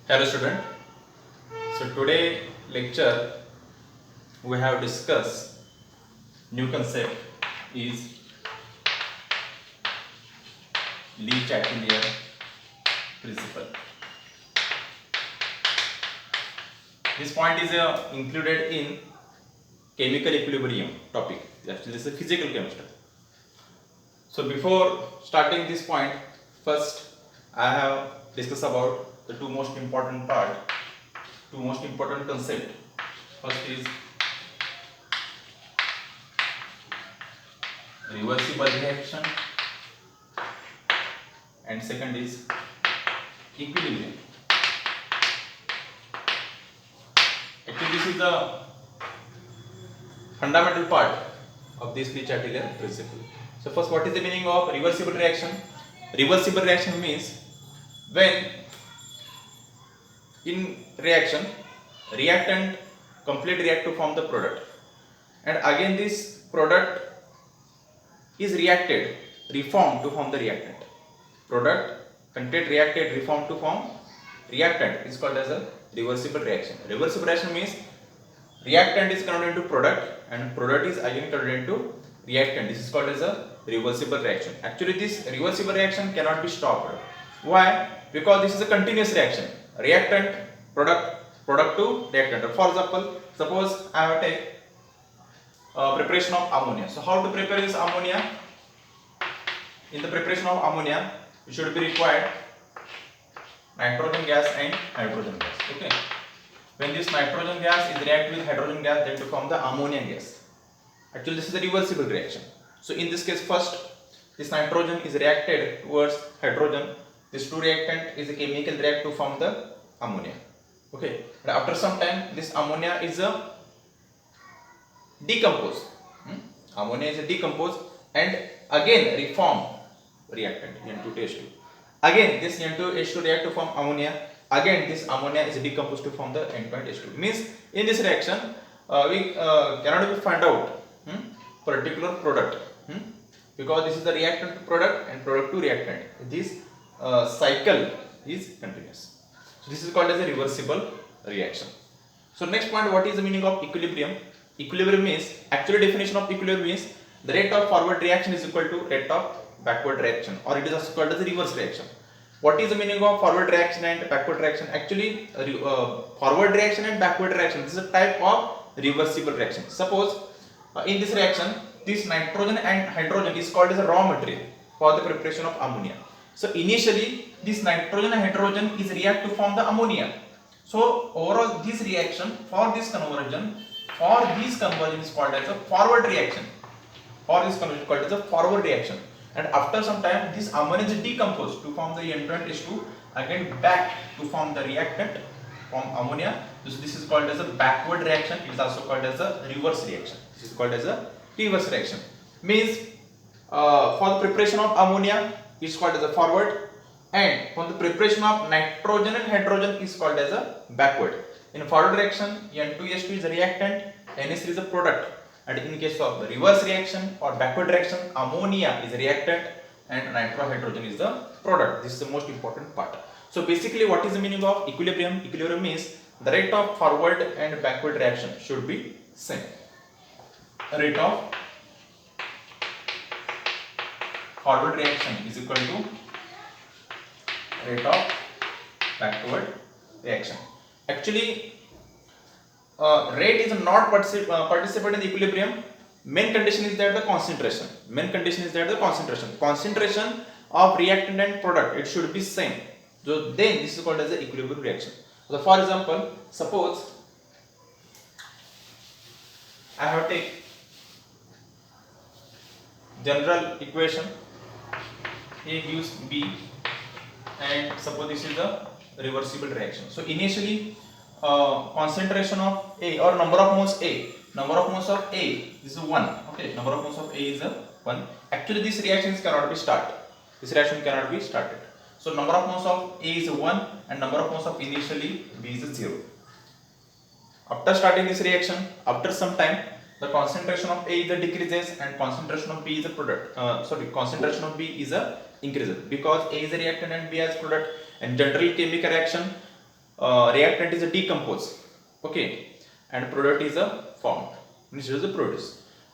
Hello student. So today lecture we have discussed new concept is Le Chatelier principle. This point is included in chemical equilibrium topic. Actually this is a physical chemistry. So before starting this point, first I have discussed about the two most important concept. First is reversible reaction and second is equilibrium. Actually this is the fundamental part of this Le Chatelier principle. So first, what is the meaning of reversible reaction? Reversible reaction means when in reaction reactant complete react to form the product, and again this product is reacted, reformed to form the reactant. Product content reacted, reformed to form reactant is called as a reversible reaction. Reversible reaction means reactant is converted into product and product is again converted into reactant. This is called as a reversible reaction. Actually this reversible reaction cannot be stopped. Why? Because this is a continuous reaction. Reactant, product to reactant. For example, suppose I have take preparation of ammonia. So how to prepare this ammonia? In the preparation of ammonia, you should be required nitrogen gas and hydrogen gas. Okay. When this nitrogen gas is react with hydrogen gas, then to form the ammonia gas. Actually, this is a reversible reaction. So in this case, first this nitrogen is reacted towards hydrogen. This two reactant is a chemical react to form the ammonia. Okay. But after some time, this ammonia is a decompose. Ammonia is a decompose and again reform reactant N2H2. Again this N2H2 react to form ammonia. Again this ammonia is decomposed to form the N2H2. Means in this reaction we cannot find out particular product because this is the reactant to product and product to reactant. This cycle is continuous. So this is called as a reversible reaction. So next point, what is the meaning of equilibrium? Equilibrium means, actual definition of equilibrium means the rate of forward reaction is equal to rate of backward reaction, or it is also called as a reverse reaction. What is the meaning of forward reaction and backward reaction? Actually forward reaction and backward reaction, this is a type of reversible reaction. Suppose in this reaction this nitrogen and hydrogen is called as a raw material for the preparation of ammonia. So initially this nitrogen and hydrogen is react to form the ammonia. So overall this reaction for this conversion is called as a forward reaction. For this conversion is called as a forward reaction. And after some time this ammonia is decomposed to form the N2H2 again back to form the reactant from ammonia. So this is called as a backward reaction. It is also called as a reverse reaction. This is called as a reverse reaction. Means for the preparation of ammonia is called as a forward, and for the preparation of nitrogen and hydrogen is called as a backward. In forward reaction N2H2 is a reactant, NH3 is a product, and in case of the reverse reaction or backward reaction ammonia is a reactant and nitrohydrogen is the product. This is the most important part. So basically what is the meaning of equilibrium? Equilibrium means the rate of forward and backward reaction should be same. Rate of forward reaction is equal to rate of backward reaction. Actually rate is not participate in the equilibrium. Main condition is that the concentration. Concentration of reactant and product, it should be same. So then this is called as the equilibrium reaction. So for example, suppose I have take general equation A gives B, and suppose this is the reversible reaction. So initially concentration of A or number of moles of A is 1. Okay, number of moles of A is 1. Actually this reaction cannot be started. So number of moles of A is 1 and number of moles of initially B is 0. After starting this reaction, after some time the concentration of A is decreases and concentration of B is concentration of B is increases, because A is a reactant and B as product. And general chemical reaction reactant is a decompose, okay, and product is a formed, means it is a produce.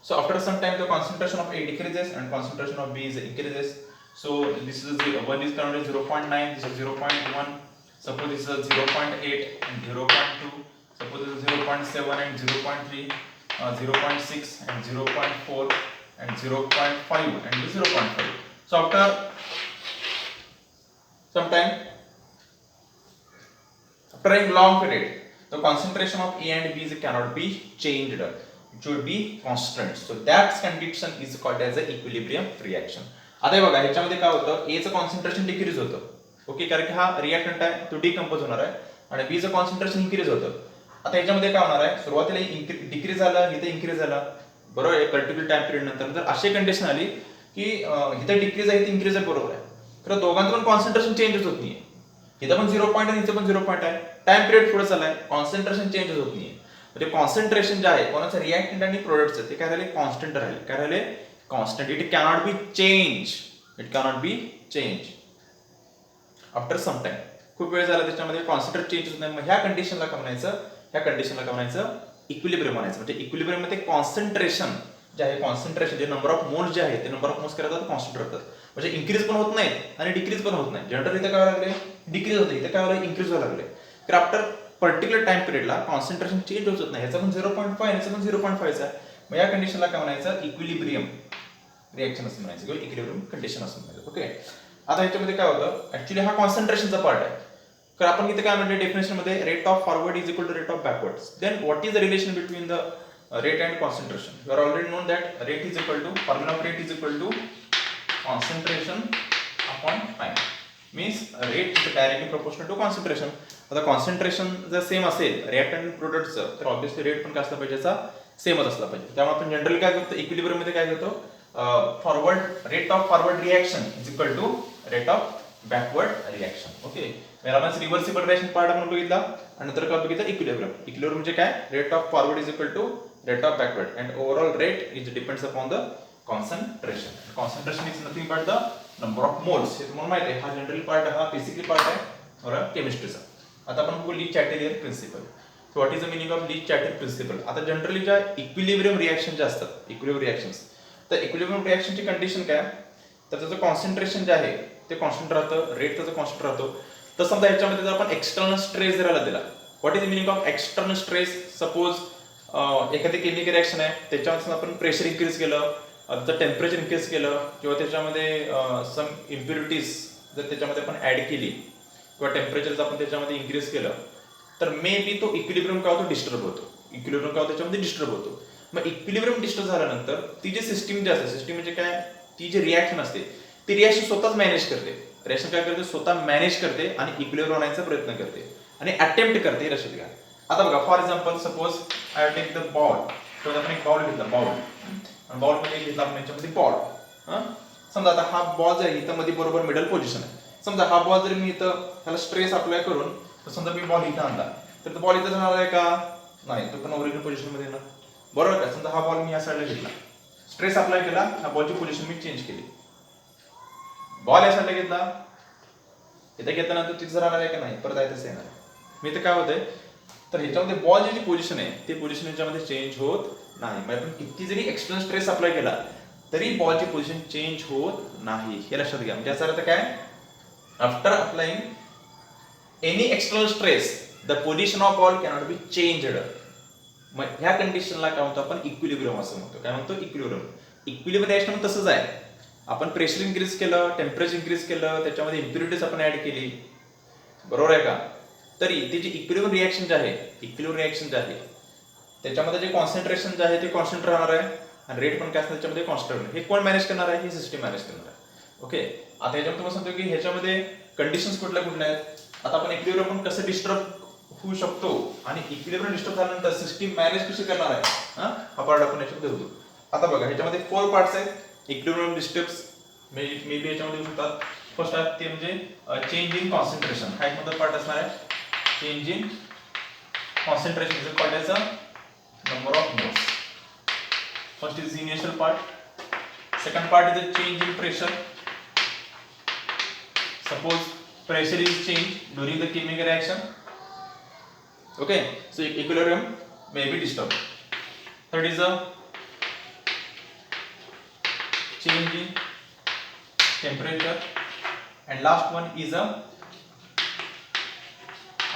So after some time the concentration of A decreases and concentration of B is increases. So this is one is counted 0.9, this is 0.1, suppose this is 0.8 and 0.2, suppose this is 0.7 and 0.3, 0.6 and 0.4 and 0.5 and 0.5. So after some time, after a long period, the concentration of A and B cannot be changed. It should be constant. So that condition is called as a equilibrium reaction. आता हे बघा ह्याच्यामध्ये काय होतं, A चं concentration decrease होतं, okay, कारण की हा रिएक्टंट आहे तो डिकंपोज होणार आहे, आणि B चं कॉन्सन्ट्रेशन इन्क्रीज होतं. आता ह्याच्यामध्ये काय होणार आहे, सुरुवातीला डिक्रीज झालं, इथे इन्क्रीज झाला, बरोबर आहे, पर्टिक्युलर टाइम पिरियड नंतर जर अशी कंडिशन आली की इथे डिक्रीज आहे, इथे इन्क्रीज आहे, बरोबर आहे, तर दोघांचं पण कॉन्सन्ट्रेशन चेंजच होत नाहीये. इथं पण 0 पॉईंट आहे, इथं पण 0 पॉईंट आहे, टाइम पिरियड पुढे चाललाय, कॉन्सन्ट्रेशन चेंजच होत नाहीये. म्हणजे कॉन्सन्ट्रेशन जे आहे कोणाचं रिएक्टंट आणि प्रोडक्टचं ते काय राहिले, कॉन्स्टंट राहिले. काय राहिले, constant. It cannot be change, it cannot be change after some time. खूप वेळ झाला त्याच्यामध्ये कॉन्स्टंट चेंज होत नाही. मग ह्या कंडिशनला काय म्हणायचं, ह्या कंडिशनला काय म्हणायचं, इक्विलिब्रियम म्हणायचं. म्हणजे इक्विलिब्रियम मध्ये कॉन्सन्ट्रेशन जे आहे, कॉन्सन्ट्रेशन जे नंबर ऑफ मोल्स जे आहे ते नंबर ऑफ मोल्स करतात कॉन्स्टंट राहतात. म्हणजे इन्क्रीज पण होत नाहीत आणि डिक्रीज पण होत नाही. जनरल इथे काय लागले, डिक्रीज होते, इथे काय व्हायला, इन्क्रीज व्हायला लागले. तर आफ्टर पर्टिक्युलर टाइम पिरियडला कॉन्सन्ट्रेशन चेंज होत नाही. ह्याचा पण 0.5 ह्याचा पण 0.5 आहे. मग या कंडिशनला काय म्हणायचं, इक्विलिब्रियम रिएक्शन असं म्हणायचं किंवा इक्विलिब्रियम कंडिशन असं म्हणायचं. ओके, आता ह्याच्यामध्ये काय होतं, ऍक्च्युली हा कॉन्सन्ट्रेशनचा पार्ट आहे. तर आपण इथे काय म्हणतो डेफिनेशन मध्ये, rate of forward is equal to rate of backward. Then what is the relation between the rate and concentration? You are already known that rate is equal to, formula of rate is equal to concentration upon time. Means rate is directly proportional to concentration. आता concentration जर same असेल reactant and product चं, तर obviously rate पण काय असला पाहिजे, याचा सेमच असला पाहिजे. त्यामुळे आपण जनरली काय करतो, इक्विलिब्रियम मध्ये काय करतो, forward rate of forward reaction is equal to rate of backward reaction. Okay, आपण रिव्हर्सिबल रिएक्शन पार्ट आपण बघितला आणि नंतर काय बघितलं, इक्विलिब्रियम. इक्विलिब्रियम म्हणजे काय, rate of forward is equal to rate of backward, and overall rate is depends upon the concentration. Concentration is nothing but the number of moles. हे तुम्हाला माहिती आहे, हा जनरल पार्ट, हा बेसिकली पार्ट आहे बरोबर केमिस्ट्रीचा. आता आपण बघू Le Chatelier principle. So what is the meaning of Le Chatelier principle. आता जनरली ज्या इक्विलिब्रियम रिएक्शन ज्या असतात, इक्विलिब्रियम रिएक्शन्स, तर इक्विलिब्रियम रिएक्शनची कंडिशन काय, तर त्याचं कॉन्सन्ट्रेशन जे आहे ते कॉन्स्टंट राहतं, रेट त्याचं कॉन्स्टंट राहतो. तर समजा याच्यामध्ये जर आपण एक्सटर्नल स्ट्रेस जर दिला, what is the meaning of external stress. Suppose एखादी केमिकल रिएक्शन आहे, त्याच्यामध्ये आपण प्रेशर इन्क्रीज केलं, त्याचं टेम्परेचर इन्क्रीज केलं, किंवा त्याच्यामध्ये सम इम्प्युरिटीज जर त्याच्यामध्ये आपण ऍड केली, किंवा टेम्परेचर आपण त्याच्यामध्ये इन्क्रीज केलं, तर मे बी तो इक्विलिब्रियम काय होतो, डिस्टर्ब होतो. इक्विलिब्रियम काय होतो, त्याच्यामध्ये डिस्टर्ब होतो. मग इक्विलिब्रियम डिस्टर्ब झाल्यानंतर ती जी सिस्टीम जी असते, सिस्टीम म्हणजे काय, ती जी रिएक्शन असते ती रिएक्शन स्वतःच मॅनेज करते. रिएक्शन काय करते, स्वतः मॅनेज करते आणि इक्विलिब्रियम आणण्याचा प्रयत्न करते आणि अटेम्प्ट करते. लक्षात घ्या. आता बघा, for example suppose I take the ball. तर आपण एक बॉल घेतला, बॉल मध्ये घेतला आपण याच्यामध्ये बॉल. समजा आता हा बॉल जर इथं मध्ये बरोबर मिडल पोझिशन आहे. समजा हा बॉल जर मी इथं त्याला स्ट्रेस अप्लाय करून, तर समजा मी बॉल इथं आणला, तर बॉल इथं जाणार आहे का, नाही, तो पण ओरिजिनल पोझिशन मध्ये येणार, बरोबर का. समजा हा बॉल मी या साईडला घेतला, स्ट्रेस अप्लाय केला, हा बॉलची पोझिशन मी चेंज केली, बॉल या साईडला घेतला, इथं घेतल्यानंतर तिथे राहणार आहे का, नाही, परत आहे तसं येणार. मी इथं काय होतंय, तर ह्याच्यामध्ये बॉलची जी पोझिशन आहे ते पोझिशन याच्यामध्ये चेंज होत नाही. म्हणजे आपण किती जरी एक्सटर्नल स्ट्रेस अप्लाय केला तरी बॉलची पोझिशन चेंज होत नाही, हे लक्षात घ्या. म्हणजे याचा अर्थ काय, after applying any external stress the position of ball cannot be changed. मग ह्या कंडिशनला काय म्हणतो आपण, इक्विलिब्रियम असं म्हणतो. काय म्हणतो, इक्विलिब्रियम. इक्विलिब्रियम रिएक्शन तसंच आहे. आपण प्रेशर इन्क्रीज केलं, टेम्परेचर इन्क्रीज केलं, त्याच्यामध्ये इम्प्युरिटीज आपण ऍड केली, बरोबर आहे का, तरी ती जी इक्विलिब्रियम रिएक्शन जे आहे, इक्विलिब्रियम रिएक्शन जे आहे त्याच्यामध्ये जे कॉन्सन्ट्रेशन जे आहे ते कॉन्स्टंट राहणार आहे आणि रेट पण काय असणार त्याच्यामध्ये कॉन्स्टंट. हे कोण मॅनेज करणार आहे, ही सिस्टीम मॅनेज करणार आहे. ओके, आता ह्याच्यामध्ये तुम्हाला सांगतो की ह्याच्यामध्ये कंडिशन्स कुठल्या कुठल्या आहेत. आता आपण इक्विलिब्रियम पण कसं डिस्टर्ब होऊ शकतो आणि इक्विलिब्रियम डिस्टर्ब झाल्यानंतर सिस्टीम मॅनेज कशी करणार आहे, हा पार्ट आपण याच्यामध्ये होतो. आता बघा, ह्याच्यामध्ये 4 पार्ट्स आहेत. इक्विलिब्रियम डिस्टर्ब्स मे बी याच्यामध्ये येऊ शकतात. फर्स्ट आहे ते म्हणजे चेंज इन कॉन्सन्ट्रेशन. हा एक महत्त्वाचा पार्ट असणार आहे. Change in concentration is called as a number of moles. First is the initial part. Second part is the change in pressure. Suppose pressure is changed during the chemical reaction. Okay, so equilibrium may be disturbed. Third is a change in temperature, and last one is a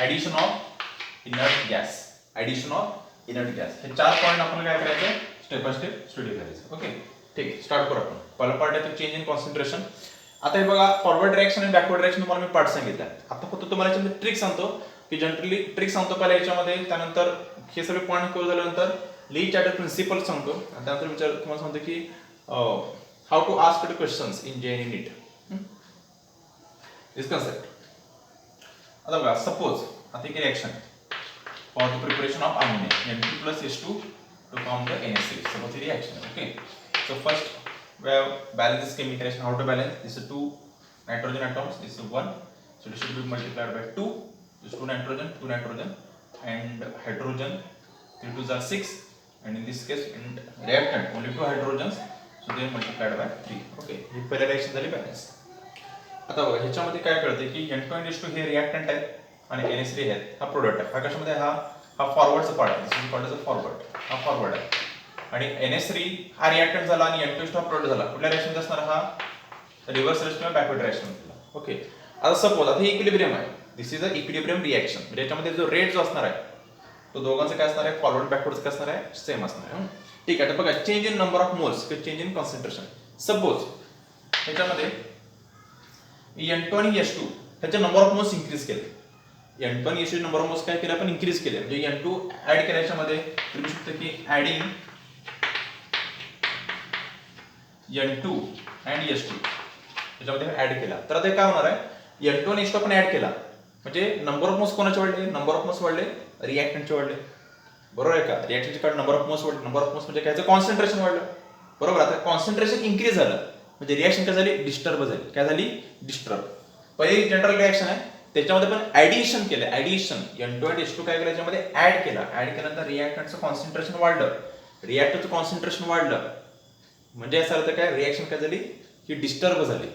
addition of inert gas. Addition of inert gas. हे 4 point आपण काय करायचं step by step study करायचं. Okay, ठीक आहे, start करू आपण. पहिला पार्ट आहे तो चेंज इन कॉन्सन्ट्रेशन. आता हे बघा, फॉरवर्ड रिएक्शन आणि बॅकवर्ड रिएक्शन तुम्हाला मी पार्ट सांगितला. आता फक्त तुम्हाला याच्यामध्ये ट्रिक सांगतो की जनरली ट्रिक सांगतो पहिला याच्यामध्ये, त्यानंतर हे सगळे पॉइंट कव्हर झाल्यानंतर ली चॅप्टर प्रिन्सिपल सांगतो, आणि त्यानंतर तुम्हाला सांगतो की how to ask the questions in JEE NEET. This concept. आता बघा, सपोज आता एक reaction for the preparation of ammonia N2 plus H2 to form the NH3. Suppose the reaction. Okay. So first we have balance this chemical reaction. How to balance? This is 2 nitrogen atoms. This is 1. So this should be multiplied by 2. This 2 nitrogen, and hydrogen. 3 2s are 6. And in this case, in reactant only 2 hydrogens. So they are multiplied by 3. Okay. ही पहिली reaction झाली balance. आता बघा, ह्याच्यामध्ये काय कळते की N2 and H2 हे reactant आहेत आणि NH3 आहे हा प्रोडक्ट आहे. हा कशामध्ये हा फॉरवर्डचा पार्ट आहे. दिस इज कॉल्ड एज फॉरवर्ड. हा फॉरवर्ड आहे आणि NH3 हा रिएक्टंट झाला आणि N2 हा प्रोडक्ट झाला. कुठल्या रिएक्शन असणार? हा रिव्हर्स रिएक्शन किंवा बॅकवर्ड रिएक्शन झाला. ओके, आता सपोज आता हे इक्विलिब्रियम आहे. दिस इज अ इक्विलिब्रियम रिएक्शन. म्हणजे याच्यामध्ये जो रेट जो असणार आहे तो दोघांचं काय असणार आहे, फॉरवर्ड बॅकवर्ड काय असणार आहे, सेम असणार आहे. ठीक आहे. आता बघा, change in number of moles किंवा चेंज इन कॉन्सन्ट्रेशन. सपोज याच्यामध्ये N2 आणि H2 ह्याचे नंबर ऑफ मोल्स इन्क्रीज केले. N2 आणि H2 नंबर ऑफ मोल्स काय केले आपण, इन्क्रीज केले. म्हणजे N2 ऍड केल्या याच्यामध्ये तुम्ही शकता की ऍडिंग N2 and H2 याच्यामध्ये ऍड केला तर आता काय होणार आहे, N2 आणि H2 आपण ऍड केला म्हणजे नंबर ऑफ मोल्स कोणाचे वाढले, नंबर ऑफ मोल्स वाढले रिएक्टंटचे वाढले. बरोबर आहे का? रिएक्टंटचे कारण नंबर ऑफ मोल्स वाढले. नंबर ऑफ मोल्स म्हणजे काय, कॉन्सन्ट्रेशन वाढलं. बरोबर. आता कॉन्सन्ट्रेशन इन्क्रीज झालं म्हणजे रिएक्शन काय झाली, डिस्टर्ब झाली. काय झाली, डिस्टर्ब. पहिली जनरल रिएक्शन आहे त्याच्यामध्ये पण ऍडिशन केलं. ऍडिशन N2 आणि H2 काय केलं, याच्यामध्ये ऍड केला. ऍड केल्यानंतर रिएक्टंटचं कॉन्सन्ट्रेशन वाढलं. रिएक्टंटचं कॉन्सन्ट्रेशन वाढलं म्हणजे याचा अर्थ काय, रिएक्शन काय झाली, ही डिस्टर्ब झाली.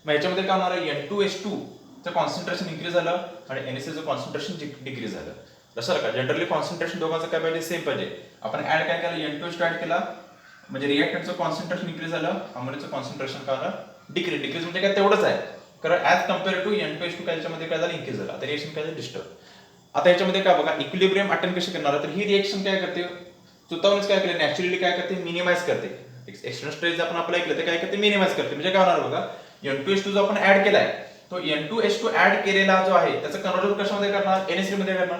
मग याच्यामध्ये काय होणार आहे, N2 H2 चं कॉन्सन्ट्रेशन इन्क्रीज झालं आणि NH3 चं कॉन्सन्ट्रेशन डिक्रीज झालं. जसं का जनरली कॉन्सन्ट्रेशन दोघांचं काय पाहिजे, सेम पाहिजे. आपण ऍड काय केलं, N2 H2 ऍड केला म्हणजे रिएक्टंटचं कॉन्सन्ट्रेशन इन्क्रीज झालं, अमोनियाचं कॉन्सन्ट्रेशन काय झालं, डिक्रीज. डिक्रीज म्हणजे काय, तेवढंच आहे. कारण as compare to N2 H2 काय याच्यामध्ये काय झालं, इन्क्रीज झालं. आता रिएक्शन काय झालं, डिस्टर्ब. आता याच्यामध्ये काय बघा, इक्विलिब्रियम अटेंड कशी करणार, तर ही रिएक्शन काय करते, स्वतःहूनच काय करते, नॅचरली काय करते, मिनिमाइज करते. एक्सटर्नल स्ट्रेस आपण आपलं ऐकलं तर काय करते, मिनिमाइज करते. म्हणजे काय होणार बघा, N2 H2 जो आपण ऍड केलाय तो N2 H2 ऍड केलेला जो आहे त्याचं कन्वर्जन कशामध्ये करणार, NH3 मध्ये करणार.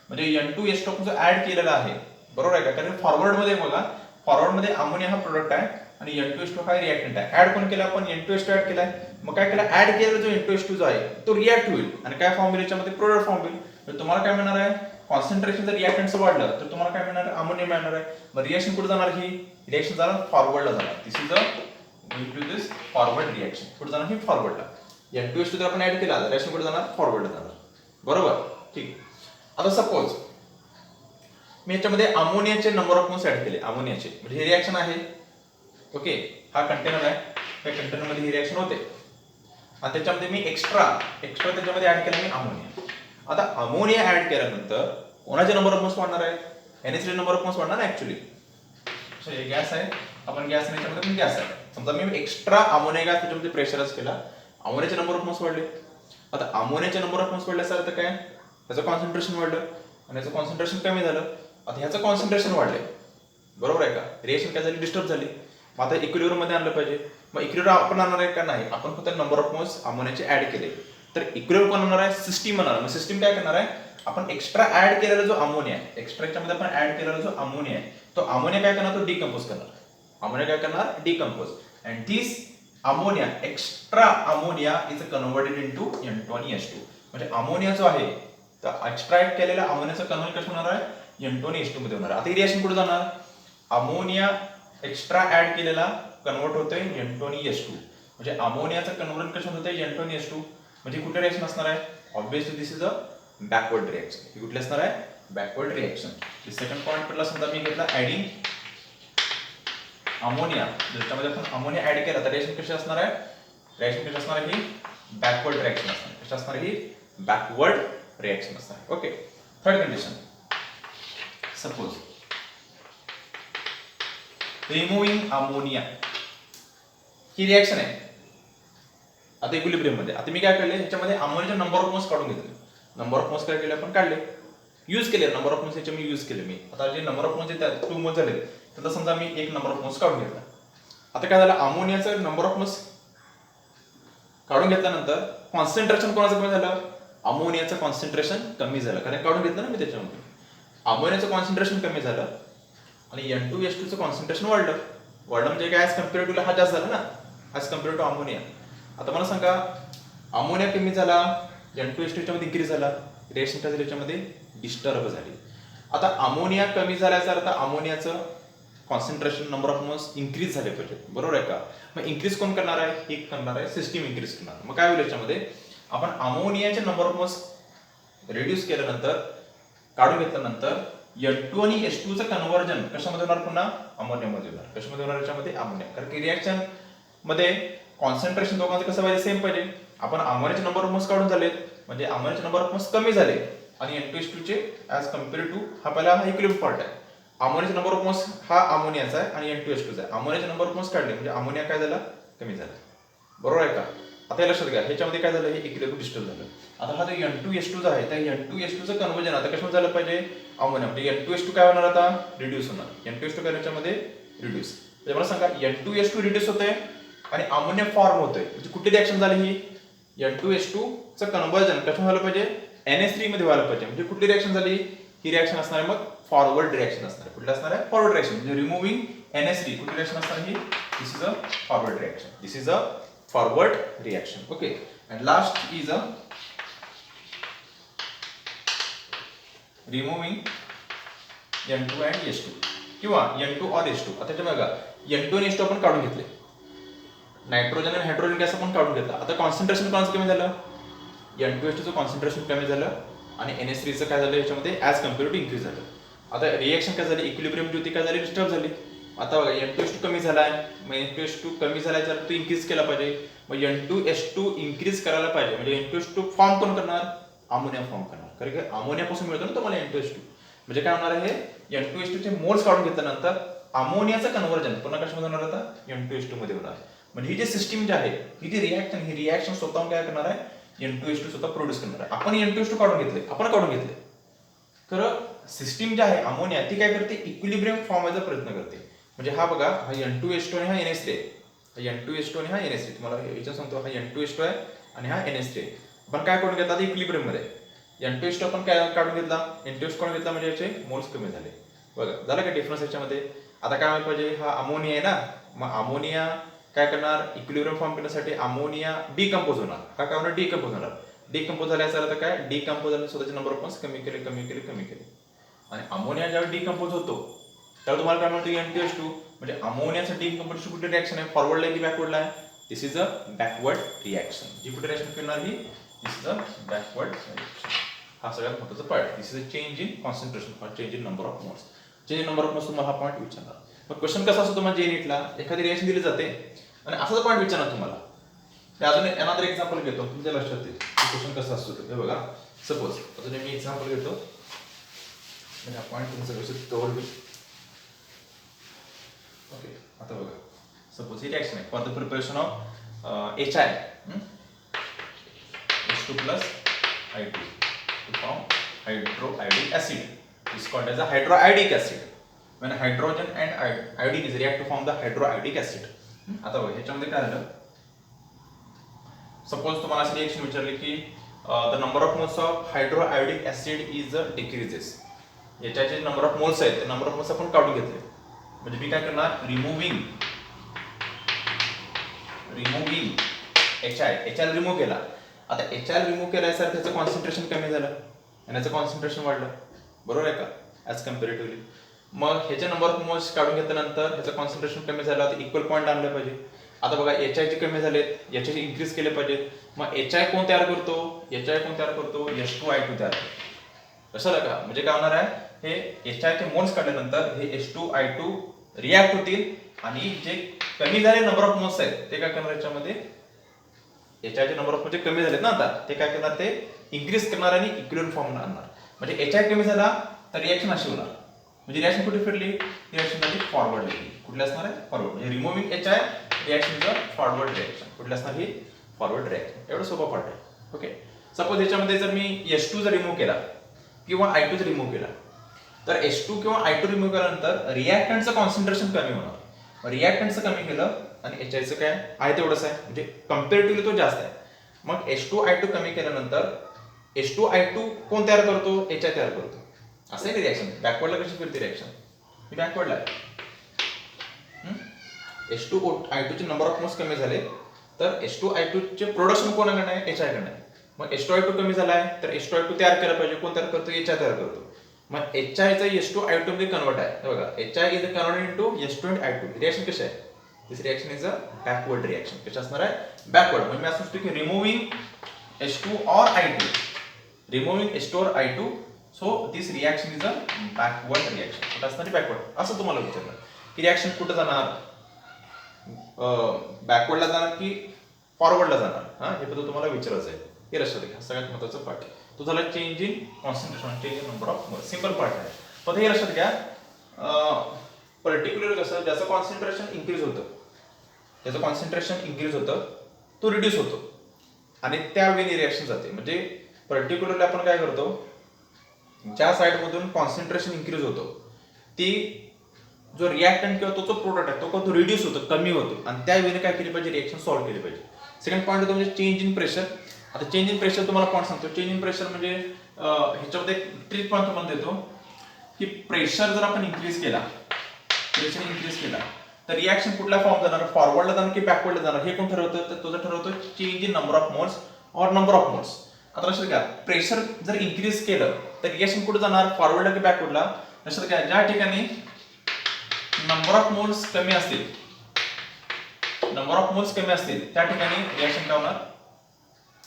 म्हणजे N2 H2 जो ऍड केलेला आहे, बरोबर आहे का? कारण फॉरवर्ड मध्ये बघा, फॉरवर्ड मध्ये अमोनिया हा प्रोडक्ट आहे आणि N2 H2 हा रिएक्टंट आहे. ऍड कोण केला आपण, N2 H2 ऍड केलाय. मग काय केला, ऍड केलेला जो N2 H2 जो आहे तो रिएक्ट होईल आणि काय फॉर्म होईल, याच्यामध्ये प्रोडक्ट फॉर्म होईल. तर तुम्हाला काय मिळणार आहे, कॉन्सन्ट्रेशन जर रिएक्टंटचं वाढलं तर तुम्हाला काय मिळणार, अमोनिया मिळणार आहे. मग रिएक्शन कुठे जाणार, ही रिएक्शन जाणार फॉरवर्डला जाणार. This is a going to this forward reaction. कुठे जाणार, ही फॉरवर्डला. N2 H2 जर आपण ऍड केला तर रिएक्शन कुठे जाणार, फॉरवर्डला जाणार. बरोबर, ठीक. आता सपोज मी याच्यामध्ये अमोनियाचे नंबर ऑफ मोल्स ऍड केले. अमोनियाचे म्हणजे हे रिएक्शन आहे. ओके, हा कंटेनर आहे, त्या कंटेनर मध्ये ही रिएक्शन होते आणि त्याच्यामध्ये मी एक्स्ट्रा त्याच्यामध्ये ऍड केला मी अमोनिया. आता अमोनिया ऍड केल्यानंतर कोणाचे नंबर ऑफ मोल्स वाढणार आहे, NH3 नंबर ऑफ मोल्स वाढणार ऍक्च्युअली. सो हे गॅस आहे, आपण गॅस याच्यामध्ये पण गॅस आहे. समजा मी एक्स्ट्रा अमोनिया गॅस त्याच्यामध्ये प्रेशराइज केला, अमोनियाचे नंबर ऑफ मोल्स वाढले. आता अमोनियाचे नंबर ऑफ मोल्स वाढल्याचा अर्थ काय, त्याचं कॉन्सन्ट्रेशन वाढलं आणि याचं कॉन्सन्ट्रेशन कमी झालं. आता ह्याचं कॉन्सन्ट्रेशन वाढले, बरोबर आहे का? रिएक्शन काय झाली, डिस्टर्ब झाली. मग आता इक्विलिब्रियम मध्ये आणलं पाहिजे. मग इक्विलिब्रियम आपण आणणार आहे का, नाही, आपण फक्त नंबर ऑफ मोल्स अमोनियाचे ऍड केले. तर इक्विलिब्रियम कोण आणणार आहे, सिस्टीम आणणार. मग सिस्टीम काय करणार आहे, आपण एक्स्ट्रा ऍड केलेला जो अमोनिया आहे, एक्स्ट्राच्या मध्ये आपण ऍड केलेला जो अमोनिया आहे तो अमोनिया काय करणार, तो डिकम्पोज करणार. अमोनिया काय करणार, decompose. And this ammonia, extra ammonia is converted into N2 आणि H2. म्हणजे अमोनिया जो आहे तर एक्स्ट्रॅक्ट केलेला अमोनियाचं कन्वर्ट कसं होणार आहे, N2 आणि H2 मध्ये होणार. आता ही रिएक्शन कुठे जाणार, अमोनिया एक्स्ट्रा ऍड केलेला कन्वर्ट होतोय N2 आणि H2. म्हणजे अमोनियाचं कन्वर्जन कसं होतंय N2 आणि H2. म्हणजे कुठे रिएक्शन असणार आहे, obviously this is a backward reaction. ही कुठली असणार आहे, बॅकवर्ड रिएक्शन. सेकंड पॉइंट पडला, समजा मी घेतला ऍडिंग अमोनिया, ज्याच्यामध्ये आपण अमोनिया ऍड केला तर रिएक्शन कशी असणार आहे, रिएक्शन कशी असणार आहे, ही बॅकवर्ड रिएक्शन असणार. कशी असणार, ही बॅकवर्ड रिएक्शन असणार. Okay, third condition, suppose removing ammonia ही रिएक्शन आहे आता इक्विलिब्रियम मध्ये. आता मी काय केले, ह्याच्यामध्ये अमोनियाचे नंबर ऑफ मोल्स काढून घेतले. नंबर ऑफ मोल्स काय केले आपण, काढले, यूज केले. नंबर ऑफ मोल्स ह्याचे मी यूज केले. मी आता जे नंबर ऑफ मोल्स आहेत 2 मोल्स झाले, त्याला समजा मी एक नंबर ऑफ मोल्स काढून घेतला. आता काय झालं, अमोनियाचं नंबर ऑफ मोल्स काढून घेतल्यानंतर कॉन्सन्ट्रेशन कोणाचं कमी झालं, अमोनियाचं कॉन्सन्ट्रेशन कमी झालं, कारण काढून घेतलं ना मी त्याच्यामध्ये. अमोनियाचं कॉन्सन्ट्रेशन कमी झालं आणि N2H2 चं कॉन्सन्ट्रेशन वाढलं. म्हणजे काय, ॲज कम्पेअर टू हा जास्त झाला ना, ॲज कम्पेअर टू अमोनिया. आता मला सांगा, अमोनिया कमी झाला, N2H2 मध्ये इन्क्रीज झाला, रिएक्शन काय झाली, याच्यामध्ये डिस्टर्ब झाली. आता अमोनिया कमी झाल्याचा अर्थ अमोनियाचं concentration number of moles increase झाले पाहिजे, बरोबर आहे का. मग इन्क्रीज कोण करणार आहे, हे करणार आहे सिस्टीम इन्क्रीज करणार. मग काय होईल याच्यामध्ये, आपण अमोनियाचे नंबर ऑफ मोल्स रिड्यूस केल्यानंतर, काढून घेतल्यानंतर N2 आणि H2 चं कन्व्हर्जन कशामध्ये होणार, पुन्हा अमोनियामध्ये होणार. कशामध्ये होणार, याच्यामध्ये अमोनिया. कारण की रिएक्शन मध्ये कॉन्सन्ट्रेशन दोघांचं कसं पाहिजे, सेम पाहिजे. आपण अमोनियाचे नंबर ऑफ मोल्स काढून झालेत, म्हणजे अमोनियाचे नंबर ऑफ मोल्स कमी झाले आणि N2H2 चे ऍज कम्पेअर टू हा पहिला हा इक्विलिब्रियम पार्ट आहे. अमोनियाचे नंबर ऑफ मोल्स हा अमोनियाचा आहे आणि N2H2 चा आहे. अमोनियाचे नंबर ऑफ मोल्स काढले म्हणजे अमोनिया काय झाला, कमी झाला, बरोबर आहे का. आता हे लक्षात घ्या, ह्याच्यामध्ये काय झालं, हे इक्विलिब्रियम डिस्टर्ब झालं. आता हा जो N2H2 चा आहे, त्या N2H2 चं कन्व्हर्जन आता कशामध्ये झालं पाहिजे, अमोनिया. म्हणजे N2H2 काय होणार, आता रिड्यूस होणार. N2H2 काय याच्यामध्ये रिड्यूस. म्हणजे मला सांगा, N2H2 रिड्यूस होतंय आणि अमोनिया फॉर्म होतोय, म्हणजे कुठली रिएक्शन झाली ही, N2H2 चं कन्व्हर्जन कशामध्ये झालं पाहिजे, NH3 मध्ये व्हायला पाहिजे. म्हणजे कुठली रिएक्शन झाली, ही रिएक्शन असणार आहे मग फॉरवर्ड रिएक्शन असणार आहे. कुठली असणार आहे, फॉरवर्ड रिएक्शन. म्हणजे रिमूव्हिंग NH3 कुठली रिएक्शन असणार ही, this is a forward reaction. This is a forward reaction. Okay, and last is a removing N2 and H2 किंवा N2 or H2. आता त्याच्या बघा, N2 आणि H2 आपण काढून घेतले, नायट्रोजन आणि हायड्रोजन गॅस आपण काढून घेतला. आता कॉन्सन्ट्रेशन कोणाचं कमी झालं, N2H2 चं कॉन्सन्ट्रेशन कमी झालं आणि NH3 चं काय झालं, याच्यामध्ये ऍज कम्पेअर टू इन्क्रीज झालं. आता रिएक्शन काय झाली, इक्विलिब्रियम जी होती काय झाली, डिस्टर्ब झाली. आता बघा, N2H2 कमी झालाय, मग N2H2 कमी झालाय तर तो इन्क्रीज केला पाहिजे. मग N2H2 इन्क्रीज करायला पाहिजे, म्हणजे N2H2 फॉर्म कोण करणार, अमोनिया फॉर्म करणार. कारण की अमोनियापासून मिळतो ना तुम्हाला N2H2. म्हणजे काय होणार आहे, N2H2 चे मोल्स काढून घेतल्यानंतर अमोनियाचं कन्व्हर्जन पुन्हा कशामध्ये होणार, आता N2H2 मध्ये होणार. म्हणजे ही जी सिस्टीम जी आहे, ही जी रिएक्शन स्वतःहून काय करणार आहे, N2H2 स्वतः प्रोड्यूस करणार आहे. आपण N2H2 काढून घेतले, तर सिस्टीम जी आहे अमोनिया, ती काय करते, इक्विलिब्रियम फॉर्म व्हायचा प्रयत्न करते. म्हणजे हा बघा, हा N2H2 आणि हा NH3 आहे. N2H2 आणि हा NH3, तुम्हाला याच्या सांगतो, हा N2H2 आहे आणि हा NH3 आहे. आपण काय करून घेतला, इक्विलिब्रियम मध्ये N2H2 आपण काय काढून घेतला, N2H2 काढून घेतला, म्हणजे याचे मोल्स कमी झाले. बघा, झालं का डिफरन्स याच्यामध्ये. आता काय माहिती पाहिजे, हा अमोनिया आहे ना, मग अमोनिया काय करणार, इक्विलिब्रियम फॉर्म करण्यासाठी अमोनिया डिकम्पोज होणार. काय होणार, डिकम्पोज होणार. डिकम्पोज झाल्याचा अर्थ काय, डिकम्पोज झाल्याने स्वतःचे नंबर ऑफ मोल्स कमी केले. आणि अमोनिया ज्यावेळी डिकम्पोज होतो त्यावेळी तुम्हाला काय म्हणतो, N2H2. म्हणजे अमोनियाचं डिकम्पोजिशन कुठली रिएक्शन आहे, फॉरवर्डला की बॅकवर्डला आहे, दिस इज अ बॅकवर्ड रिएक्शन. जी कुठे रिएक्शन करणार ही, this is a backward reaction. हा सगळ्यात महत्त्वाचा part. This is a change in concentration, change in number of moles. Change in number of moles तुम्हाला हा पॉईंट विचारणार. मग क्वेश्चन कसा असतो तुम्हाला JNETला, एखादी रिएक्शन दिली जाते आणि असाच पॉईंट विचारणार तुम्हाला. अजून अनदर एक्झाम्पल घेतो, तुमच्या लक्षात येईल क्वेश्चन कसा असतो ते. बघा, सपोज अजून मी एक्झाम्पल घेतो, म्हणजे हा पॉईंट तुमचं व्यवस्थित कव्हर होईल. ओके, आता बघा, सपोज ही रिएक्शन आहे for the preparation of HI H2 plus I2 to form hydroiodic acid. It is called as a hydroiodic acid. When hydrogen and iodine is react to form the hydroiodic acid. आता बघा, ह्याच्यामध्ये काय झालं, suppose तुम्हाला अशी reaction विचारली की the number of moles of hydroiodic acid is decreases. याचे नंबर ऑफ मोल्स आहेत, ते नंबर ऑफ मोल्स आपण काढून घेतले. म्हणजे मी काय करणार, रिमूव्हिंग HI रिमूव्ह केला. आता HI रिमूव्ह केला सर, त्याचं कॉन्सन्ट्रेशन कमी झालं आणि याचं कॉन्सन्ट्रेशन वाढलं, बरोबर आहे का, ॲज कम्पॅरेटिव्हली. मग ह्याचे नंबर ऑफ मोल्स काढून घेतल्यानंतर ह्याचं कॉन्सन्ट्रेशन कमी झालं, तर इक्वल पॉईंट आणलं पाहिजे. आता बघा, HI चे कमी झालेत, HI चे इन्क्रीज केले पाहिजेत. मग HI कोण तयार करतो, H2I2 तयार करतो. कशाला का, म्हणजे काय होणार आहे, हे HI चे मोल्स काढल्यानंतर हे H2I2 रिॲक्ट होतील आणि जे कमी झाले नंबर ऑफ मोल्स आहेत ते काय करणार, याच्यामध्ये HI चे नंबर ऑफ म्हणजे कमी झालेत ना, आता ते काय करणार, ते इन्क्रीज करणार आणि इक्विलिब्रियम फॉर्म आणणार. म्हणजे HI कमी झाला तर रिॲक्शन अशी होणार, म्हणजे रिॲक्शन कुठे फिरली, रिॲक्शन झाली फॉरवर्ड गेली. कुठली असणार आहे, फॉरवर्ड. म्हणजे removing HI reaction is a forward reaction. कुठली असणार ही, फॉरवर्ड रिॲक्शन. एवढं सोपं पार्ट आहे. ओके, सपोज याच्यामध्ये जर मी H2 जर रिमूव्ह केला किंवा I2 जर रिमूव्ह केला, तर H2 किंवा I2 रिमूव्ह केल्यानंतर रिॲक्टंटचं कॉन्सन्ट्रेशन कमी होणार. रिॲक्टंटचं कमी केलं आणि HIचं काय आहे तेवढंच आहे, म्हणजे कम्पेरेटिव्हली तो जास्त आहे. मग H2 I2 कमी केल्यानंतर H2 I2 कोण तयार करतो, HI तयार करतो. असं आहे रिॲक्शन. बॅकवर्डला कशी फिरते रिॲक्शन, ही बॅकवर्डला आहे. H2 I2 चे नंबर ऑफ मोल्स कमी झाले तर H2 I2 चे प्रोडक्शन कोणाकडे आहे, HI कडे आहे. मग H2 I2 कमी झाला आहे तर H2 I2 तयार केला पाहिजे, कोण तयार करतो, HI तयार करतो. मग HI चा H2 I2 मध्ये कन्वर्ट आहे. हे बघा, HI is converted into H2 and I2. Reaction कशी आहे, this reaction is a backward reaction. कशी असणार आहे, बॅकवर्ड. म्हणजे मी असं म्हणतो की removing H2 or I2, removing H2 or I2, so this reaction is a backward reaction. कुठं असणार, बॅकवर्ड. असं तुम्हाला विचारलं की रिॲक्शन कुठं जाणार, बॅकवर्डला जाणार की फॉरवर्डला जाणार. हा, हे पद्धत तुम्हाला विचारायचं आहे. हे लक्षात घ्या, सगळ्यात महत्त्वाचं पार्ट. तो झाला change in concentration, change in number of moles. Simple part आहे. पण हे लक्षात घ्या, पर्टिक्युलर कसं, ज्याचं कॉन्सन्ट्रेशन इन्क्रीज होतं, ज्याचं कॉन्सन्ट्रेशन इन्क्रीज होतं तो रिड्यूस होतो आणि त्यावेळी रिॲक्शन जाते. म्हणजे पर्टिक्युलरली आपण काय करतो, ज्या साईडमधून कॉन्सन्ट्रेशन इन्क्रीज होतो ती जो रिॲक्टंट किंवा तो जो प्रोडक्ट आहे तो रिड्यूस होतो, कमी होतो आणि त्यावेळी काय केली पाहिजे, रिॲक्शन सॉल्व्ह केली पाहिजे. सेकंड पॉईंट होतो म्हणजे चेंज इन प्रेशर. आता चेंज इन प्रेशर तुम्हाला पॉईंट सांगतो. चेंज इन प्रेशर म्हणजे ह्याच्यामध्ये एक ट्रिक पॉईंट तुम्हाला देतो की प्रेशर जर आपण इन्क्रीज केला, प्रेशर इन्क्रीज केला तर रिॲक्शन कुठल्या फॉर्म जाणार, फॉरवर्डला जाणार की बॅकवर्डला जाणार, हे कोण ठरवतं, तर तुझं ठरवतो change in number of moles और नंबर ऑफ मोल्स. आता लक्षात घ्या, प्रेशर जर इन्क्रीज केलं तर रिॲक्शन कुठे जाणार, फॉरवर्डला की बॅकवर्डला. लक्षात घ्या, ज्या ठिकाणी नंबर ऑफ मोल्स कमी असतील, नंबर ऑफ मोल्स कमी असतील त्या ठिकाणी रिॲक्शन काय होणार,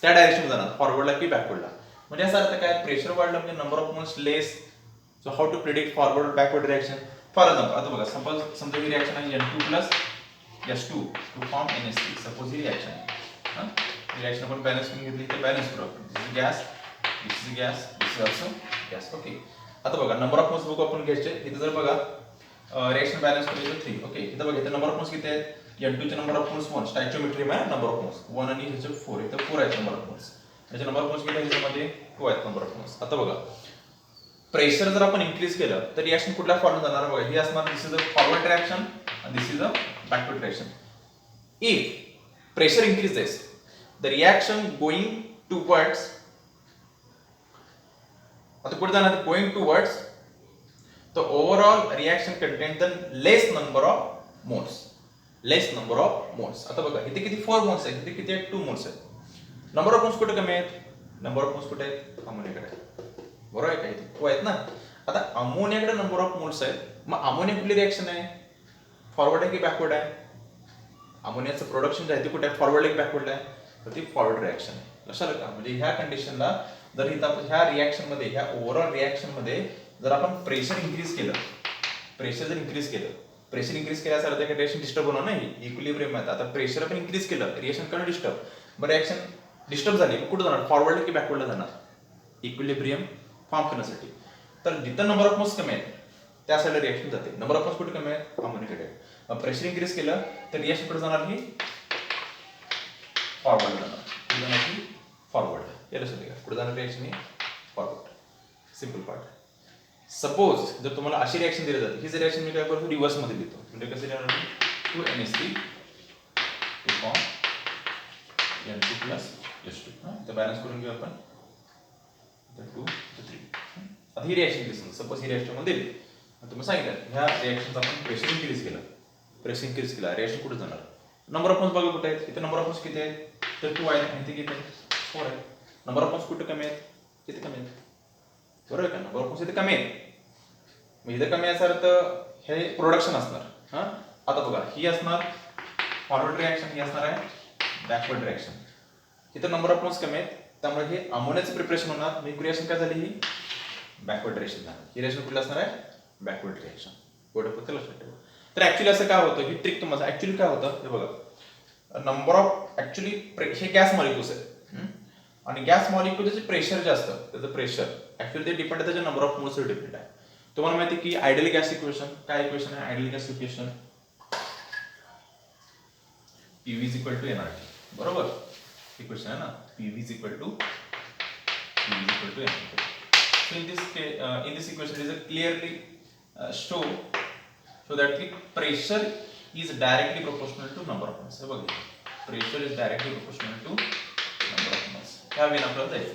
त्या डायरेक्शन जाणार, फॉरवर्डला की बॅकवर्डला. म्हणजे याचा अर्थ काय, प्रेशर वाढलं म्हणजे number of moles less. So how to predict forward backward reaction. For example, आता बघा, सपोज समजा ही रिॲक्शन आहे N2 plus S2 to form NH3. Suppose ही रिॲक्शन आहे, ही रिॲक्शन आपण बॅलन्स करून घेतली तर balance product. This is gas, this is gas, this is also gas. Okay, आता बघा नंबर ऑफ मोल्स बघू आपण घ्यायचे. इथे जर बघा रिॲक्शन बॅलन्स करायचं 3. ओके, इथं बघा, इथं नंबर ऑफ मोल्स किती आहेत, N2 चे नंबर ऑफ मोल्स 1, स्टॅचिओमेट्री आहे नंबर ऑफ मोल्स 1 आणि ह्याचे 4, इथं 4 आहेत नंबर ऑफ मोल्स. याचे नंबर ऑफ मोल्स किती आहेत, ह्याच्यामध्ये 2 आहेत नंबर ऑफ मोल्स. आता बघा, प्रेशर जर आपण इन्क्रीज केलं तर रिॲक्शन कुठल्या फॉर्मला जाणार, बघा ही असणार, this is a forward reaction and this is a backward reaction. If pressure increases, the reaction going towards, आता कुठे जाणार, going towards the overall reaction contains the less number of moles, less number of moles. आता बघा, इथे किती 4 moles आहेत, इथे किती आहेत 2 moles आहेत. नंबर ऑफ मोल्स कुठे कमी आहेत, नंबर ऑफ मोल्स कुठे आहेत, अमोनियाकडे. बरोबर आहे का, इथे 2 आहेत ना. आता अमोनियाकडे नंबर ऑफ मोल्स आहेत, मग अमोनिया कुठली रिॲक्शन आहे, फॉरवर्ड आहे की बॅकवर्ड आहे. अमोनियाचं प्रोडक्शन जे आहे ते कुठे आहे, फॉरवर्ड आहे की बॅकवर्ड आहे, तर ती फॉरवर्ड रिॲक्शन आहे. लक्षात का, म्हणजे ह्या कंडिशनला जर इथं आपण ह्या रिॲक्शन मध्ये, ह्या ओव्हरऑल रिॲक्शन मध्ये जर आपण प्रेशर इन्क्रीज केलं, प्रेशर जर इन्क्रीज केलं, प्रेशर इन्क्रीज केल्यास अर्थ रिॲक्शन डिस्टर्ब होणार नाही, इक्विलिब्रियम आहे. आता प्रेशर आपण इन्क्रीज केलं, रिॲक्शन करणं डिस्टर्ब, मग रिॲक्शन डिस्टर्ब झाली, कुठे जाणार, फॉरवर्ड की बॅकवर्डला जाणार, इक्विलिब्रियम फॉर्म करण्यासाठी. तर जिथं नंबर ऑफ मोल्स कमी आहेत त्या साईडला रिॲक्शन जाते. नंबर ऑफ मोल्स कुठे कमी आहेत, अमोनियाकडे. प्रेशर इन्क्रीज केलं तर रिॲक्शन कुठे जाणार, ही फॉरवर्ड जाणार, ही फॉरवर्ड. हे लक्षात घ्या, पुढे जाणार रिॲक्शन ही फॉरवर्ड. Simple part. सपोज जर तुम्हाला अशी रिॲक्शन दिली जाते, हीच रिॲक्शन मी काय करतो, रिव्हर्स मध्ये लिहितो. म्हणजे कसं लिहिणार, 2NH3 to form N2 plus S2. तर बॅलन्स करून घेऊ आपण, 2 3. आता ही रिॲक्शन दिसली, सपोज ही रिॲक्शन मध्ये दिली, तुम्ही सांगितलं ह्या रिॲक्शनचा आपण प्रेशर इन्क्रीज केलं, प्रेशर इन्क्रीज केला, रिॲक्शन कुठे जाणार. नंबर ऑफ मोल्स बघा कुठे आहेत, इथे नंबर ऑफ मोल्स किती आहेत, तर 2 आहेत आणि इथे किती आहेत, 4 आहेत. नंबर ऑफ मोल्स कुठे कमी आहेत, किती कमी आहेत, बरोबर आहे का, नंबर ऑफ मोल्स इथे कमी आहेत. मग इथे कमी याचा अर्थ हे प्रोडक्शन असणार. हा, आता बघा, ही असणार फॉरवर्ड रिॲक्शन, ही असणार आहे बॅकवर्ड रिॲक्शन. इथं नंबर ऑफ मोल्स कमी आहेत त्यामुळे हे अमोनियाचं प्रिपरेशन होणार, मग रिॲक्शन काय झाली, ही बॅकवर्ड रिॲक्शन झाली. ही रिॲक्शन कुठलं असणार आहे, बॅकवर्ड रिॲक्शन. एवढं फक्त लक्षात ठेवा. तर ऍक्च्युली असं काय होतं, ही ट्रिक तुम्हाला ऍक्च्युली काय होतं, हे बघा, नंबर ऑफ ऍक्च्युली हे गॅस मॉलिक्युल्स आहेत. आणि गॅस मॉलिक्युलचं प्रेशर जे असतं त्याचं प्रेशर ऍक्च्युअली ते डिपेंड आहे त्याच्या नंबर ऑफ मोल्सवर डिपेंड आहे. तुम्हाला माहिती आहे की आयडियल गॅस इक्वेशन काय इक्वेशन आहे? Ideal gas equation PV is equal to nRT. बरोबर इक्वेशन आहे ना, PV is equal to nRT. So in this equation it is a clearly show that the pressure is directly proportional to number of moles. हे बघा, pressure is directly proportional to number of moles. ह्या वेळी आपल्याला जायचं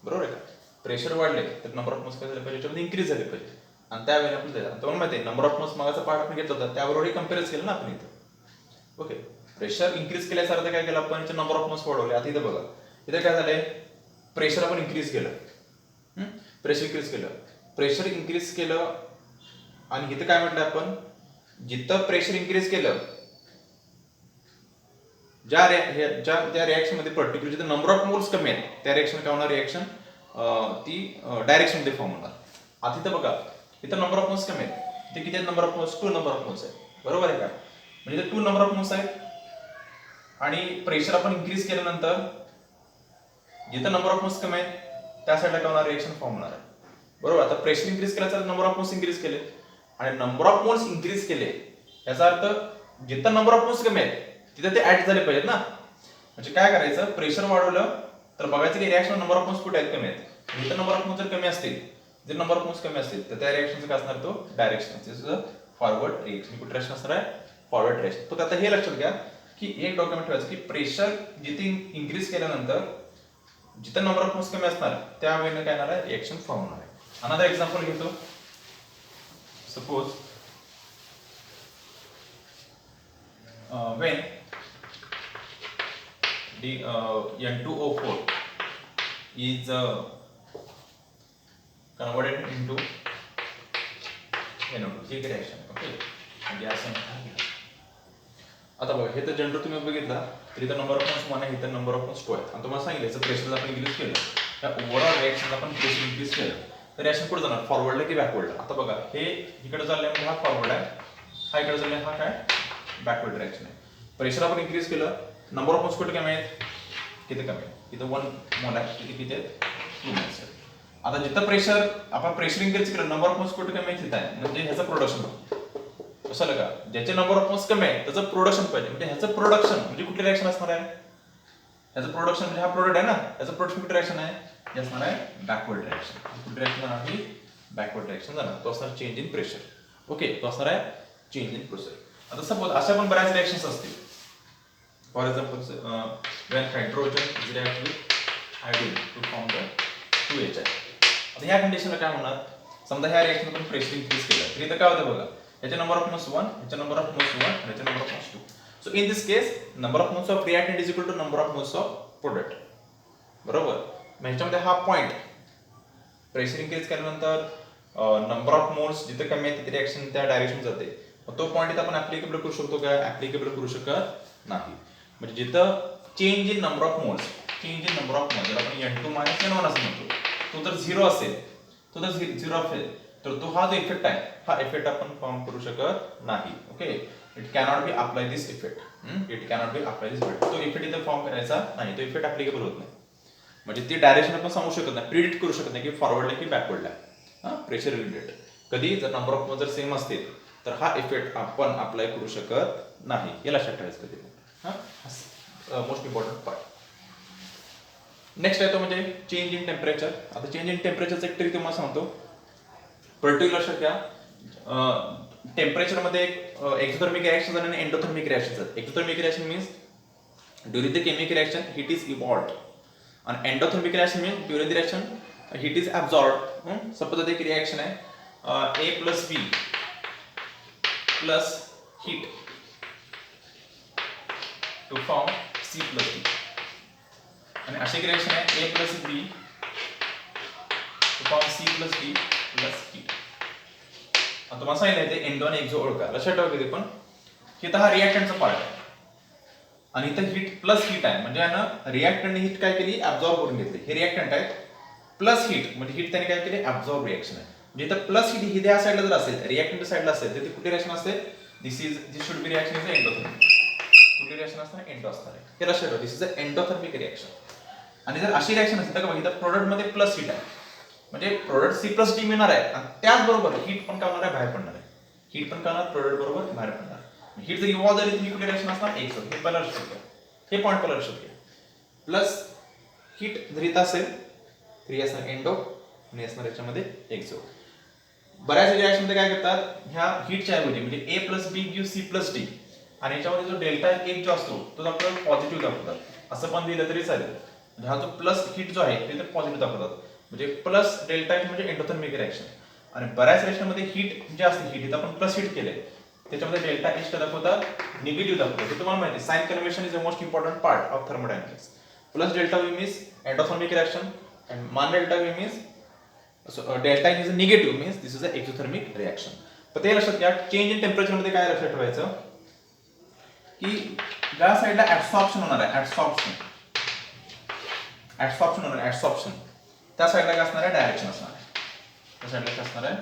बरोबर आहे का? Pressure वाढले तर नंबर ऑफ मोल्स काय झाले पाहिजे, त्याच्यामध्ये इन्क्रीज झाले पाहिजे आणि त्या वेळी आपल्याला जायचं. तुम्हाला माहिती आहे नंबर ऑफ मोल्स मागाचा पार्ट आपण घेतला होता त्याबरोबर कम्पेअर केलं ना आपण इथं. ओके, प्रेशर इन्क्रीज केल्यासारखं काय केलं आपण, याचे नंबर ऑफ मोल्स वाढवले. आता इथं बघा, इथं काय झालंय, प्रेशर आपण इन्क्रीज केलं, प्रेशर इन्क्रीज केलं आणि इथं काय म्हटलं आपण, जिथं प्रेशर इन्क्रीज केलं ज्या रिएक्शन मध्ये पर्टिक्युलर जिथं नंबर ऑफ मोल्स कमी आहेत त्या रिएक्शन काय होणार, रिएक्शन ती डायरेक्शन मध्ये फॉर्म होणार. आता इथं बघा, इथं नंबर ऑफ मोल्स कमी आहेत, इथे किती आहेत number of moles, 2 number of moles आहेत. बरोबर आहे का? म्हणजे 2 नंबर ऑफ मोल्स आहेत आणि प्रेशर आपण इन्क्रीज केल्यानंतर जिथं नंबर ऑफ मोल्स कमी आहेत त्या साईडला काय होणार, रिएक्शन फॉर्म होणार आहे. बरोबर. आता प्रेशर इन्क्रीज केलं तर नंबर ऑफ मोल्स इन्क्रीज केले आणि नंबर ऑफ मोल्स इन्क्रीज केले याचा अर्थ जिथं नंबर ऑफ मोल्स कमी आहेत तिथे ते ऍड झाले पाहिजेत ना. म्हणजे काय करायचं, प्रेशर वाढवलं तर बघायचं की रिएक्शन नंबर ऑफ मोल्स कुठे आहेत, कमी आहेत. जिथं नंबर ऑफ मोल्स जर कमी असतील, जर नंबर ऑफ मोल्स कमी असतील तर त्या रिएक्शनचं काय असणार, तो डायरेक्शन फॉरवर्ड रिएक्शन. कुठे रिएक्शन असणार आहे, फॉरवर्ड रिएक्शन. फक्त आता हे लक्षात घ्या की एक डॉक्युमेंट ठेवायचं की प्रेशर जिथे इन्क्रीज केल्यानंतर जिथं नंबर ऑफ मोल्स कमी असणार त्या वेळेला काय येणार आहे, रिएक्शन फॉर्म होणार आहे. अनदर एक्झाम्पल घेतो. Suppose when the N2O4 is converted into NO2, ठीक रिएक्शन. Okay, gas. आता बघा, हे तर जनरल तुम्ही बघितला तर इथं नंबर ऑफ मोल्स 1 आहे, इथं नंबर ऑफ मोल्स 2 आहे आणि तुम्हाला सांगितलं याचं प्रेशर आपण इन्क्रीज केलं, त्या ओव्हरऑल रिएक्शन आपण प्रेशर इन्क्रीज केलं तर रिएक्शन कुठे जाणार, फॉरवर्डला की बॅकवर्डला. आता बघा, हे इकडे चाललंय म्हणजे हा फॉरवर्ड आहे, हा इकडे चाललाय हा काय, बॅकवर्ड रिएक्शन आहे. प्रेशर आपण इन्क्रीज केलं, नंबर ऑफ मोल्स कुठे कमी आहेत, किती कमी आहे, इथं 1 मोल आहे, किती किती आहेत, 2 मोल्स आहेत. आता जिथं प्रेशर आपण प्रेशर इन्क्रीज केलं, नंबर ऑफ मोल्स कुठे कमी आहे तिथं आहे, म्हणजे ह्याचं प्रोडक्शन कसं का, ज्याचे नंबर ऑफ मोल्स कमी आहे त्याचं प्रोडक्शन पाहिजे. म्हणजे ह्याचं प्रोडक्शन म्हणजे कुठली रिएक्शन असणार आहे, ह्याचं प्रोडक्शन म्हणजे हा प्रोडक्ट आहे ना, ह्याचं प्रोडक्शन कुठली रिएक्शन आहे, हे असणार आहे बॅकवर्ड रिएक्शन. कुठली रिएक्शन जाणार, ही बॅकवर्ड रिएक्शन जाणार, तो असणार चेंज इन प्रेशर. ओके, तो असणार आहे चेंज इन प्रेशर. आता सपोज अशा पण बऱ्याच रिएक्शन्स असतील. For example when hydrogen is react with iodine to form the 2HI. आता ह्या कंडिशनला काय होणार, समजा ह्या रिएक्शन आपण प्रेशर इन्क्रीज केलं तर इथं काय होतं बघा, याचे नंबर ऑफ मोल्स 1, याचे नंबर ऑफ मोल्स 1 आणि याचे number of moles 2. So in this case number of moles of reactant is equal to number of moles of product. बरोबर. मग ह्याच्यामध्ये हा पॉइंट प्रेशर इन्क्रीज केल्यानंतर नंबर ऑफ मोल्स जिथे कमी आहे तिथे रिएक्शन त्या डायरेक्शन जाते. तो पॉइंट इथं आपण ऍप्लिकेबल करू शकतो का, ऍप्लिकेबल करू शकत नाही. म्हणजे जिथं change in number of moles, जर आपण N2 - N1 असं म्हणतो, तो जर 0 असेल, तो जर 0 असेल तर तो हा जो इफेक्ट आहे, हा इफेक्ट आपण फॉर्म करू शकत नाही. Okay, it cannot B apply this effect. तो इफेक्ट इथं फॉर्म करायचा नाही, तो इफेक्ट ऍप्लिकेबल होत नाही. म्हणजे ती डायरेक्शन आपण सांगू शकत नाही, प्रिडिक्ट करू शकत नाही की फॉरवर्डला की बॅकवर्डला प्रेशर रिलेटेड. कधी जर नंबर ऑफ मोल्स जर सेम असतील तर हा इफेक्ट आपण अप्लाय करू शकत नाही. हे लक्षात ठेवायचं कधी. Most important part. नेक्स्ट आहे तो म्हणजे चेंज इन टेम्परेचर. आता चेंज इन टेम्परेचरचं एक ट्रिक तुम्हाला सांगतो. पर्टिक्युलर लक्षात घ्या, टेम्परेचरमध्ये एक्झोथर्मिक रिएक्शन आणि एंडोथर्मिक रिएक्शन आहेत. Exothermic reaction means during the chemical reaction heat is evolved आणि endothermic reaction means during the reaction heat is absorbed. Suppose एक रिएक्शन आहे A plus B plus heat to form C plus D. आणि अशी एक reaction आहे A plus B to form C plus D plus heat. आता तुम्हाला सांगितलं ते एंडो आणि एक्झो ओळखा. लक्षात ठेवा कधी पण की हा रिएक्टंटचा पार्ट आहे आणि इथं हीट प्लस हीट आहे. म्हणजे आहे ना, रिएक्टंटने हीट काय केली, ऍब्झॉर्ब करून घेतली. हे रिएक्टंट आहे प्लस हीट, म्हणजे हीट त्याने काय केली, ऍब्झॉर्ब रिएक्शन आहे. म्हणजे इथं प्लस हीट ही त्या साईडला जर असेल, रिएक्टंट साईडला असेल तर ती कुठली रिएक्शन असते, this should be reaction is endothermic. कुठली रिएक्शन असणार एंडो असणार आहे. हे लक्षात ठेवा, this is a endothermic reaction. आणि जर अशी रिएक्शन असेल तर बघितलं प्रोडक्ट मध्ये प्लस हीट आहे, म्हणजे प्रोडक्ट सी प्लस डी मिळणार आहे आणि त्याचबरोबर हीट पण काय होणार आहे, बाहेर पडणार आहे. हीट पण काय होणार, प्रोडक्ट बरोबर बाहेर पडणार. हीट जर इव्हॉल्व झाली तर ही कुठली रिएक्शन असणार, एक्झो. हे पहिला लक्षात घ्या, हे पॉईंट पहिला लक्षात घ्या. प्लस हीट जर इथं असेल तर ही असणार एंडो आणि असणार याच्यामध्ये एक्झो. बऱ्याच रिएक्शन मध्ये काय करतात, ह्या हीटच्या ऐवजी म्हणजे ए प्लस बी गिव्ह सी प्लस डी आणि याच्यामध्ये जो डेल्टा एक जो असतो तो आपल्याला पॉझिटिव्ह दाखवतात. असं पण दिलं तरी चालेल. हा जो प्लस हीट जो आहे ते तर पॉझिटिव्ह दाखवतात, म्हणजे प्लस डेल्टा एच म्हणजे एंडोथर्मिक रिएक्शन. आणि बऱ्याच रिएक्शन मध्ये हीट जे असते, हीट इथं आपण प्लस हीट केले त्याच्यामध्ये डेल्टा एच काय दाखवतात, निगेटिव्ह दाखवतात. हे तुम्हाला माहिती आहे, sign convention is the most important part of thermodynamics. Plus delta V means endothermic reaction and minus delta V means delta is negative means this is a exothermic reaction. पण ते लक्षात घ्या, चेंज इन टेम्परेचर मध्ये काय लक्षात ठेवायचं की ज्या साईडला ऍब्सॉर्प्शन होणार आहे, ऍब्सॉर्प्शन होणार आहे, ऍब्सॉर्प्शन त्या साईडला काय असणार आहे, डायरेक्शन असणार आहे. त्या साईडला काय असणार आहे,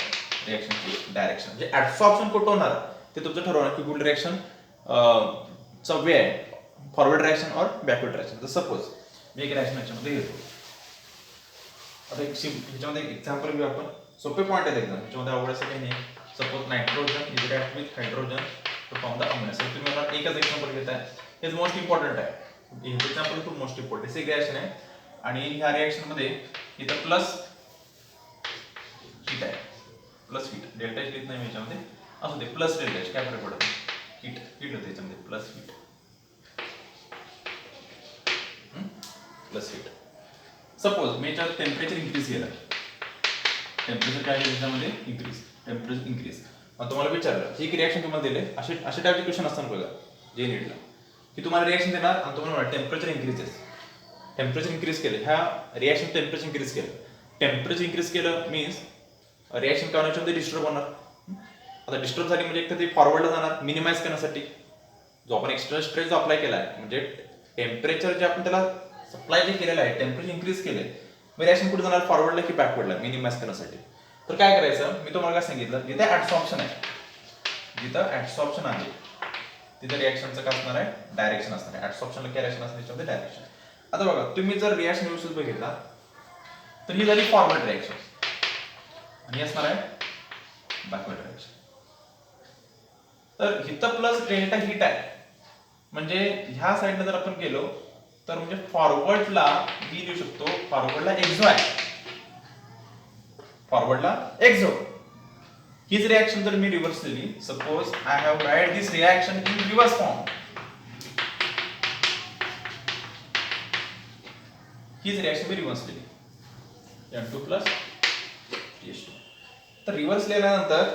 रिएक्शनची डायरेक्शन. म्हणजे ऍब्सॉर्प्शन कुठं होणार ते तुमचं ठरवणार की कुठली रिएक्शन चा वे आहे, फॉरवर्ड डायरेक्शन और बॅकवर्ड डायरेक्शन. तर सपोज मी एक रिएक्शन याच्यामध्ये घेतो. आता एक ह्याच्यामध्ये एक्झाम्पल घेऊ आपण, सोपे पॉईंट आहेत एकदम, ह्याच्यामध्ये आवडायचं काही नाही. Suppose nitrogen is react with hydrogen two form the ammonia. Sir तुम्ही मला एकच एक्झाम्पल घेताय, हेच मोस्ट इम्पॉर्टंट आहे. हे एक्झाम्पल खूप मोस्ट इम्पॉर्टंट. एक रिएक्शन आहे आणि ह्या रिएक्शन मध्ये इथं प्लस हीट आहे, प्लस हीट. डेल्टा एच लिहित नाही ह्याच्यामध्ये, असू दे प्लस डेल्टा एच, काय फरक पडत नाही. हीट होते याच्यामध्ये, plus heat, plus heat. Suppose मी याच्यात टेम्परेचर इन्क्रीज केलं, टेम्परेचर काय आहे त्याच्यामध्ये इन्क्रीज, टेम्परेचर इन्क्रीज. मग तुम्हाला विचारलं, एक रिएक्शन तुम्हाला दिले, असे टाईपचे क्वेश्चन असतात बघा जे नीटला, की तुम्हाला रिएक्शन देणार आणि तुम्हाला टेम्परेचर इन्क्रीजेस, टेम्परेचर इन्क्रीज केलं, ह्या रिएक्शन टेम्परेचर इन्क्रीज केलं. टेम्परेचर इन्क्रीज केलं मीन्स रिएक्शन काय होण्याच्या डिस्टर्ब होणार. आता डिस्टर्ब झाली म्हणजे एक तर ते फॉरवर्डला जाणार मिनिमाइज करण्यासाठी. जो आपण एक्स्ट्रा स्ट्रेस जो अप्लाय केला आहे, म्हणजे टेम्परेचर जे आपण त्याला सप्लाय जे केलेलं आहे, टेम्परेचर इन्क्रीज केले, मग रिएक्शन कुठे जाणार, फॉरवर्डला की बॅकवर्डला, मिनिमाइज करण्यासाठी. तर काय करायचं, मी तुम्हाला काय सांगितलं, जिथे ऍब्सॉर्प्शन आहे, जिथं ऍब्सॉर्प्शन आहे तिथे रिएक्शनचं काय असणार आहे, डायरेक्शन असणार आहे. ऍब्सॉर्प्शनला काय रिएक्शन असणार, त्याच्यामध्ये डायरेक्शन. आता बघा, तुम्ही जर रिएक्शन व्यवस्थित बघितला तर ही झाली फॉरवर्ड रिएक्शन आणि असणार आहे बॅकवर्ड रिएक्शन. तर इथं प्लस डेल्टा हीट आहे, म्हणजे ह्या साईडला जर आपण गेलो तर म्हणजे फॉरवर्डला मी लिहू शकतो, फॉरवर्डला एक्झो आहे, फॉरवर्डला एक्झो. हीच रिएक्शन जर मी रिव्हर्स केली, suppose I have write this reaction in reverse form, हीच रिएक्शन मी रिव्हर्स केली, N2 प्लस TH2. तर रिव्हर्स लिहिल्यानंतर